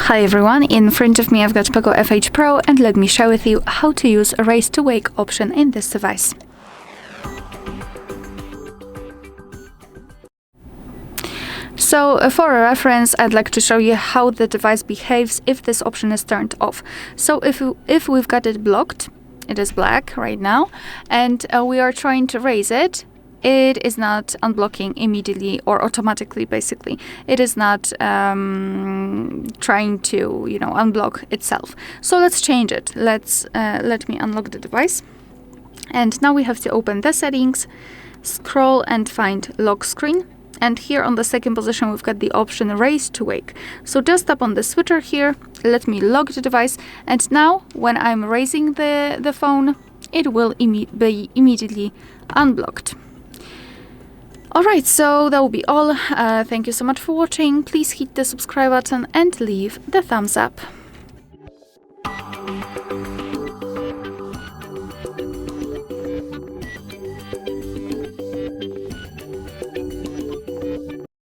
Hi everyone, in front of me I've got POCO F8 Pro and let me share with you how to use a Raise to Wake option in this device. So for a reference, I'd like to show you how the device behaves if this option is turned off. So if we've got it blocked, it is black right now, and we are trying to raise it, it is not unblocking immediately or automatically, basically. It is not trying to, unblock itself. So let's change it. Let me unlock the device. And now we have to open the settings, scroll and find lock screen. And here on the second position, we've got the option Raise to Wake. So just tap on the switcher here, let me lock the device. And now when I'm raising the phone, it will be immediately unblocked. Alright, so that will be all. Thank you so much for watching. Please hit the subscribe button and leave the thumbs up.